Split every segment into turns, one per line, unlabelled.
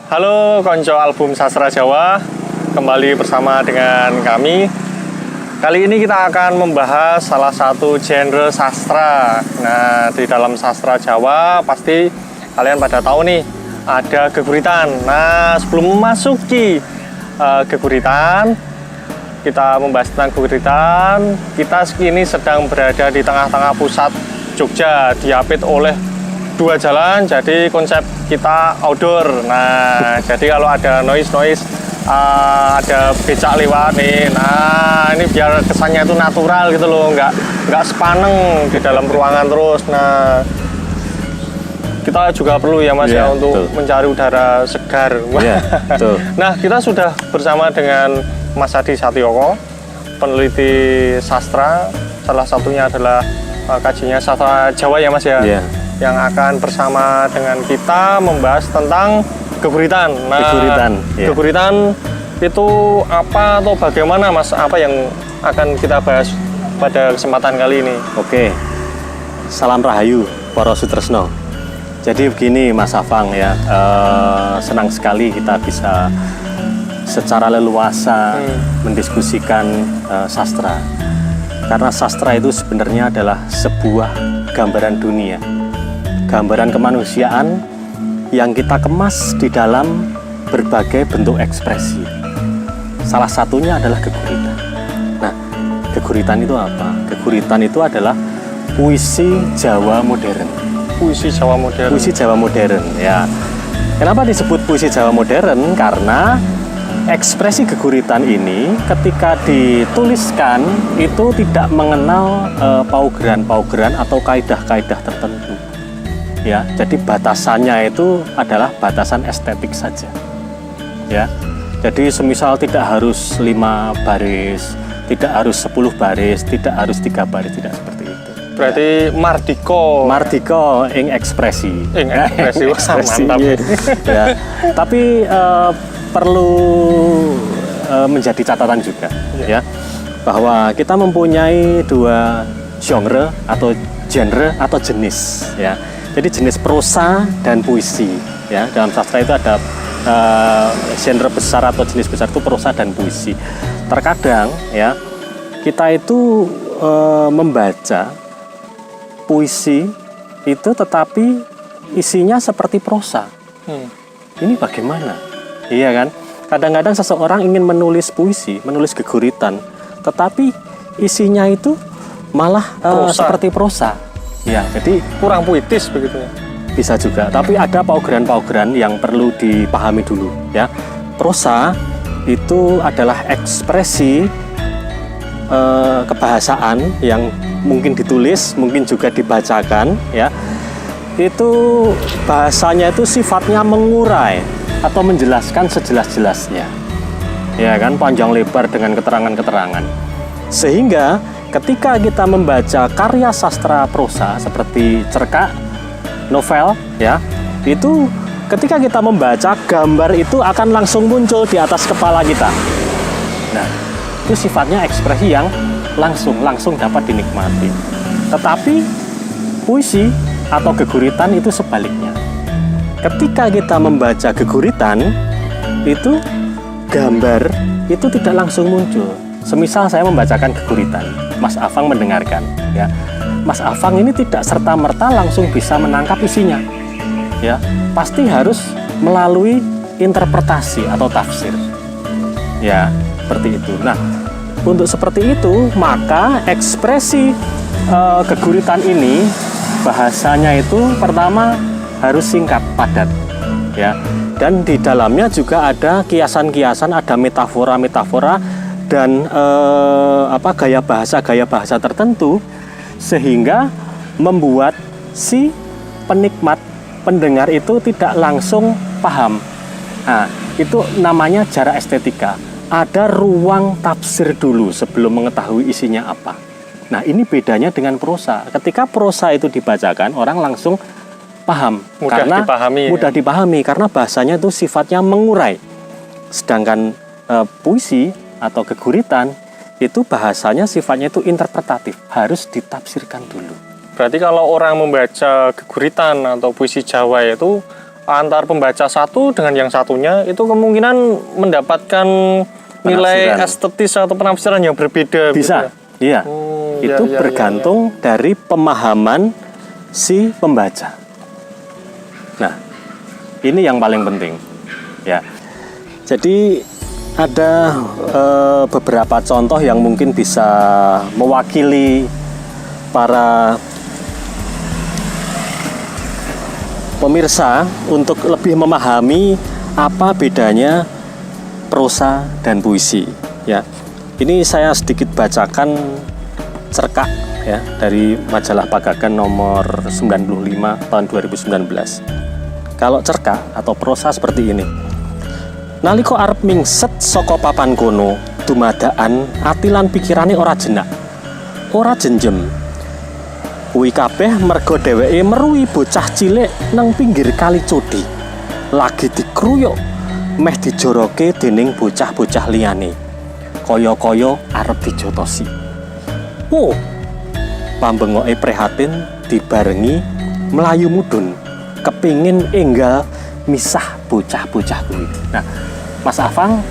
Halo konco album sastra Jawa, kembali bersama dengan kami. Kali ini kita akan membahas salah satu genre sastra. Nah, di dalam sastra Jawa pasti kalian pada tahu nih, ada geguritan. Nah, sebelum memasuki geguritan, kita membahas tentang geguritan. Kita kini sedang berada di tengah-tengah pusat Jogja, diapit oleh dua jalan, jadi konsep kita outdoor. Nah, jadi kalau ada noise, ada becak lewat nih. Nah, ini biar kesannya itu natural gitu loh, nggak sepaneng di dalam ruangan terus. Nah, kita juga perlu ya Mas ya untuk betul. Mencari udara segar. Betul. Nah, kita sudah bersama dengan Mas Adi Satyoko, peneliti sastra. Salah satunya adalah kajiannya sastra Jawa ya Mas ya. Yang akan bersama dengan kita membahas tentang geguritan. Nah, geguritan itu apa atau bagaimana Mas? Apa yang akan kita bahas pada kesempatan kali ini?
Oke, salam rahayu para sutresno. Jadi begini Mas Afang ya, senang sekali kita bisa secara leluasa mendiskusikan sastra. Karena sastra itu sebenarnya adalah sebuah gambaran dunia. Gambaran kemanusiaan yang kita kemas di dalam berbagai bentuk ekspresi. Salah satunya adalah geguritan. Nah, geguritan itu apa? Geguritan itu adalah puisi Jawa modern.
Puisi Jawa modern.
Puisi Jawa modern, ya. Kenapa disebut puisi Jawa modern? Karena ekspresi geguritan ini ketika dituliskan itu tidak mengenal paugeran-paugeran atau kaidah-kaidah tertentu. Ya, jadi batasannya itu adalah batasan estetik saja. Ya. Jadi semisal tidak harus 5 baris, tidak harus 10 baris, tidak harus 3 baris, tidak seperti itu.
Berarti
mardika ing ekspresi.
Ekspresi. Mantap.
Ya. Tapi perlu menjadi catatan juga ya, bahwa kita mempunyai dua genre atau jenis ya. Jadi jenis prosa dan puisi ya. Dalam sastra itu ada genre besar atau jenis besar itu prosa dan puisi. Terkadang ya kita itu membaca puisi itu tetapi isinya seperti prosa. Ini bagaimana? Iya kan? Kadang-kadang seseorang ingin menulis puisi, menulis geguritan, tetapi isinya itu malah seperti prosa. Ya, jadi
kurang puitis begitu ya.
Bisa juga, tapi ada paugeran-paugeran yang perlu dipahami dulu ya. Prosa itu adalah ekspresi kebahasaan yang mungkin ditulis, mungkin juga dibacakan ya. Itu bahasanya itu sifatnya mengurai atau menjelaskan sejelas-jelasnya. Ya kan, panjang lebar dengan keterangan-keterangan. Sehingga ketika kita membaca karya sastra prosa seperti cerkak, novel ya, itu ketika kita membaca, gambar itu akan langsung muncul di atas kepala kita. Nah, itu sifatnya ekspresi yang langsung dapat dinikmati. Tetapi puisi atau geguritan itu sebaliknya. Ketika kita membaca geguritan, itu gambar itu tidak langsung muncul. Semisal saya membacakan geguritan, Mas Afang mendengarkan ya. Mas Afang ini tidak serta-merta langsung bisa menangkap isinya. Ya, pasti harus melalui interpretasi atau tafsir. Ya, seperti itu. Nah, untuk seperti itu, maka ekspresi geguritan ini bahasanya itu pertama harus singkat, padat. Ya. Dan di dalamnya juga ada kiasan-kiasan, ada metafora-metafora dan gaya bahasa tertentu sehingga membuat si penikmat pendengar itu tidak langsung paham. Nah, itu namanya jarak estetika. Ada ruang tafsir dulu sebelum mengetahui isinya apa. Nah, ini bedanya dengan prosa. Ketika prosa itu dibacakan, orang langsung paham, mudah dipahami karena bahasanya itu sifatnya mengurai. Sedangkan puisi atau geguritan itu bahasanya sifatnya itu interpretatif, harus ditafsirkan dulu.
Berarti kalau orang membaca geguritan atau puisi Jawa itu antar pembaca satu dengan yang satunya itu kemungkinan mendapatkan nilai
Penafsiran.
estetis atau penafsiran yang berbeda.
Bisa,
gitu ya?
iya.
Iya,
Itu
iya,
bergantung dari pemahaman si pembaca. Nah, ini yang paling penting, ya. Jadi ada beberapa contoh yang mungkin bisa mewakili para pemirsa untuk lebih memahami apa bedanya prosa dan puisi, ya. Ini saya sedikit bacakan cerkak ya dari majalah Pagagan nomor 95 tahun 2019. Kalau cerkak atau prosa seperti ini. Nalika arep mingset saka papan kono, dumadaan ati lan pikirane ora jenak. Ora jenjem. Kuwi kabeh mergo dheweke meruhi bocah cilik nang pinggir kali Codi. Lagi dikruyuk meh dijoroke dening bocah-bocah liyane. Kaya-kaya arep dijotosi. Oh, pambengoke prihatin dibarengi melayu mudhun, kepingin enggal misah bocah-bocah kuwi. Nah, Mas Afang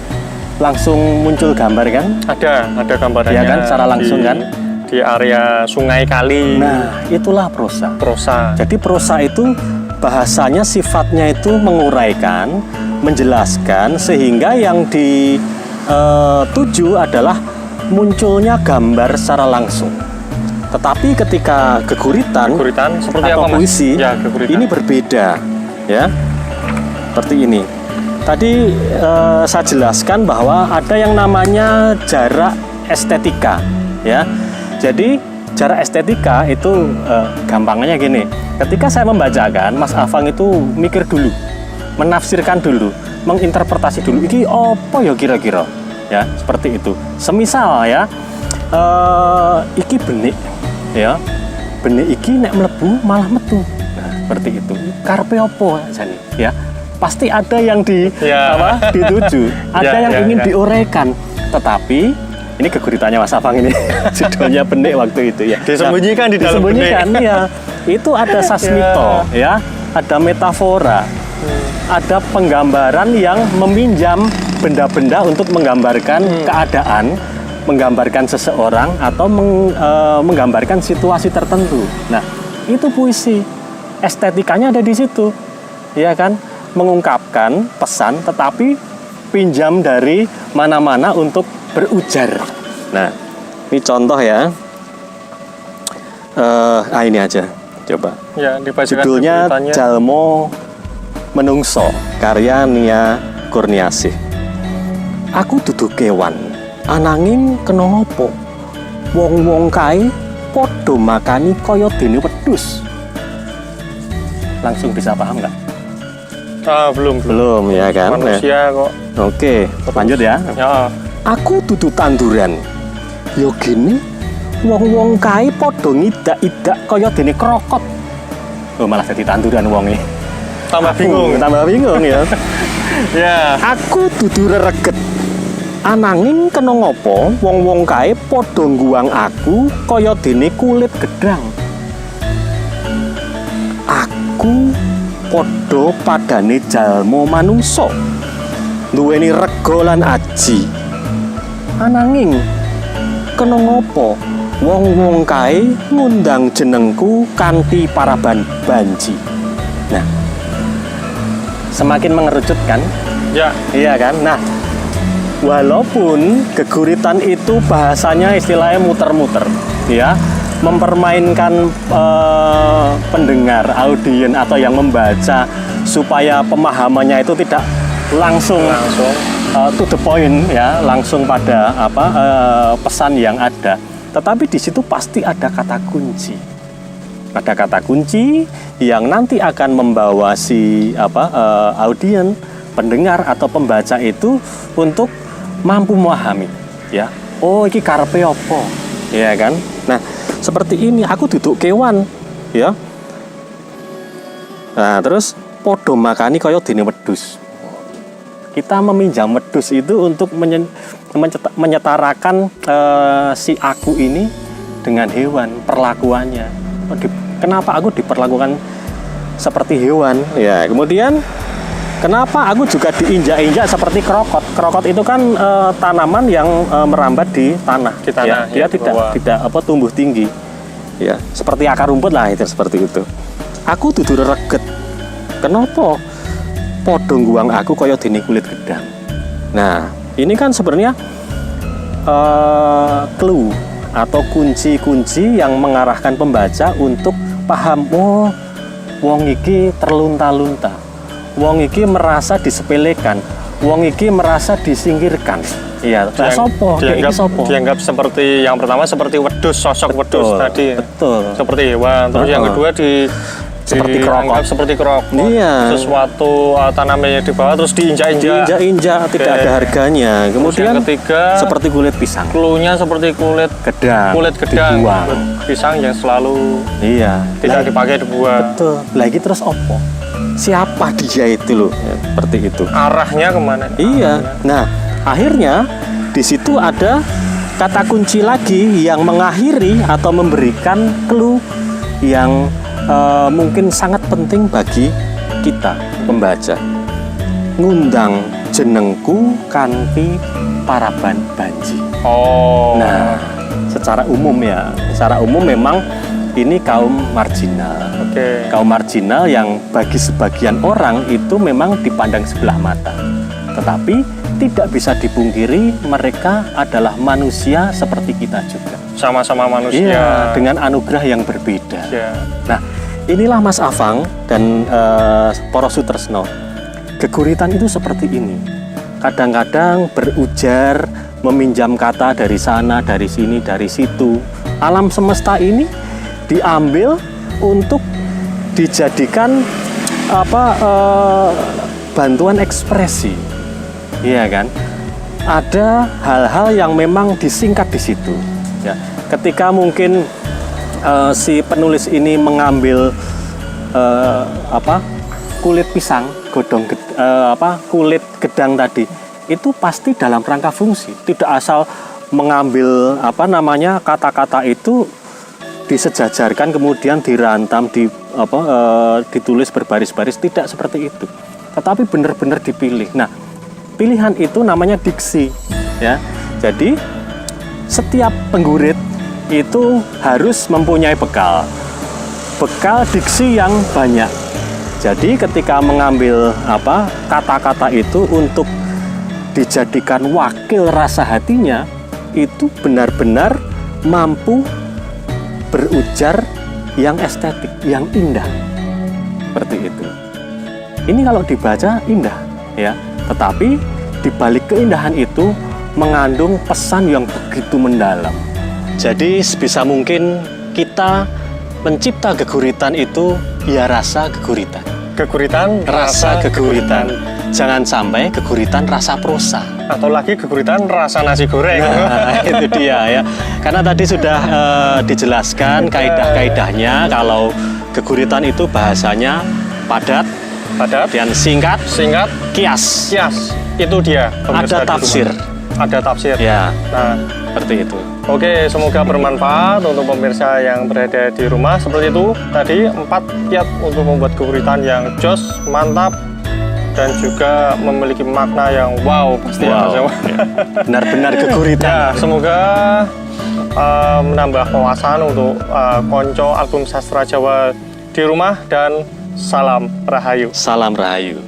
langsung muncul gambar kan?
Ada gambarannya.
Iya kan, secara langsung kan?
Di area sungai kali.
Nah, itulah prosa.
Prosa.
Jadi prosa itu bahasanya sifatnya itu menguraikan, menjelaskan sehingga yang dituju adalah munculnya gambar secara langsung. Tetapi ketika geguritan
Seperti
atau
apa, Mas?
puisi,
Ya, geguritan.
ini berbeda, ya. Seperti ini. Tadi saya jelaskan bahwa ada yang namanya jarak estetika, ya. Jadi jarak estetika itu gampangnya gini. Ketika saya membacakan, Mas Afang itu mikir dulu, menafsirkan dulu, menginterpretasi dulu. Iki apa ya kira-kira? Ya, seperti itu. Semisal ya, iki benik, ya, benik iki nek mlebu malah metu. Nah, seperti itu. Karpe opo jane, ya. Pasti ada yang dituju, ada yang ingin diuraikan. Tetapi ini keguritannya Mas Afang ini, judulnya benik waktu itu ya.
Disembunyikan di dalam
disembunyikan, ya. Itu ada sasmito, ya, ada metafora. Ada penggambaran yang meminjam benda-benda untuk menggambarkan keadaan, menggambarkan seseorang atau menggambarkan situasi tertentu. Nah, itu puisi. Estetikanya ada di situ. Ya kan? Mengungkapkan pesan tetapi pinjam dari mana-mana untuk berujar. Nah, ini contoh ya. Ini aja. Coba.
Ya, dibacakan
Judulnya
geguritannya.
Jalmo Menungso, karya Nia Kurniasih. Aku dudu kewan, ananging kena ngopo? Wong-wong kae padha makani kaya dene wedhus. Langsung bisa paham nggak?
Belum.
Belum ya kan?
Manusia kok.
Oke, lanjut ya.
Ya.
Aku dudu tanduran. Yo gini, wong-wong kae padha ngidak-idak kaya dene krokot. Oh, malah jadi tanduran wonge.
Tambah bingung
ya.
Ya.
Aku dudu rereget. Ananging kena ngopo wong-wong kae padha ngguwang aku kaya dene kulit gedang. Aku padha padane jalma manungsa. Duweni rega lan aji. Ananging kena ngopo wong-wong kae ngundang jenengku kanthi paraban banji. Nah, semakin mengerucutkan,
Ya.
iya kan? Nah, walaupun geguritan itu bahasanya istilahnya muter-muter, ya, mempermainkan pendengar, audien atau yang membaca supaya pemahamannya itu tidak langsung to the point, ya, langsung pada pesan yang ada. Tetapi di situ pasti ada kata kunci. Ada kata kunci yang nanti akan membawa si audien, pendengar atau pembaca itu untuk mampu memahami, ya. Oh, iki karepe apa? Ya kan? Nah, seperti ini aku duduk kewan, ya. Nah, terus padha makani kaya dene wedhus. Kita meminjam wedhus itu untuk menyetarakan si aku ini dengan hewan, perlakuannya. Kenapa aku diperlakukan seperti hewan. Ya, kemudian kenapa aku juga diinjak-injak seperti krokot? Krokot itu kan tanaman yang merambat di tanah.
Di tanah,
ya,
ya,
dia
di bawah.
tidak tumbuh tinggi. Ya, seperti akar rumput lah itu seperti itu. Aku dudu reget. Kenapa? Podong guang aku kaya dene kulit gedang. Nah, ini kan sebenarnya clue atau kunci-kunci yang mengarahkan pembaca untuk paham, oh, wong iki terlunta-lunta. Wong iki merasa disepelekan, wong iki merasa disingkirkan. Iya,
dianggap seperti yang pertama seperti wedhus, sosok wedhus tadi.
Betul.
Seperti hewan. Terus yang kedua
seperti
dianggap seperti krokot.
Iya.
Sesuatu tanamannya di bawah terus diinjak-injak.
Diinjak-injak, tidak ada harganya. Kemudian
yang ketiga
seperti kulit pisang.
Cluenya seperti kulit
gedang.
Kulit gedang.
Dibuang.
Pisang yang selalu tidak dipakai dibuang.
Betul. Lagi terus opo? Siapa dia itu loh? Ya, seperti itu.
Arahnya kemana?
Iya. Nah, akhirnya di situ ada kata kunci lagi yang mengakhiri atau memberikan clue yang mungkin sangat penting bagi kita pembaca. Ngundang jenengku kanthi paraban banji.
Oh.
Nah, secara umum memang ini kaum marginal.
Oke.
Kaum marginal yang bagi sebagian orang itu memang dipandang sebelah mata. Tetapi tidak bisa dipungkiri mereka adalah manusia seperti kita juga.
Sama-sama manusia.
Iya, dengan anugerah yang berbeda.
Iya.
Nah, inilah Mas Afang dan Para Sutresno. Geguritan itu seperti ini. Kadang-kadang berujar, meminjam kata dari sana, dari sini, dari situ. Alam semesta ini diambil untuk dijadikan bantuan ekspresi. Iya kan? Ada hal-hal yang memang disingkat di situ. Ya, ketika mungkin si penulis ini mengambil kulit pisang, kulit gedang tadi, itu pasti dalam rangka fungsi. Tidak asal mengambil kata-kata itu disejajarkan kemudian dirantam ditulis berbaris-baris, tidak seperti itu. Tetapi benar-benar dipilih. Nah, pilihan itu namanya diksi, ya. Jadi setiap penggurit itu harus mempunyai bekal diksi yang banyak. Jadi ketika mengambil kata-kata itu untuk dijadikan wakil rasa hatinya, itu benar-benar mampu berujar yang estetik, yang indah. Seperti itu. Ini kalau dibaca indah, ya. Tetapi di balik keindahan itu mengandung pesan yang begitu mendalam. Jadi sebisa mungkin kita mencipta geguritan itu ya rasa geguritan.
Geguritan,
rasa geguritan. Jangan sampai geguritan rasa prosa.
Atau lagi geguritan rasa nasi goreng.
Nah, itu dia ya. Karena tadi sudah dijelaskan kaidah-kaidahnya kalau geguritan itu bahasanya padat dan singkat, kias. Itu dia. Ada tafsir.
Ada tafsir.
Ya.
Nah,
seperti itu.
Oke, semoga bermanfaat untuk pemirsa yang berada di rumah. Seperti itu tadi 4 kiat untuk membuat geguritan yang jos, mantap, dan juga memiliki makna yang wow pasti.
Wow. Benar-benar geguritan.
Ya, semoga menambah wawasan untuk konco album sastra Jawa di rumah, dan salam Rahayu.
Salam Rahayu.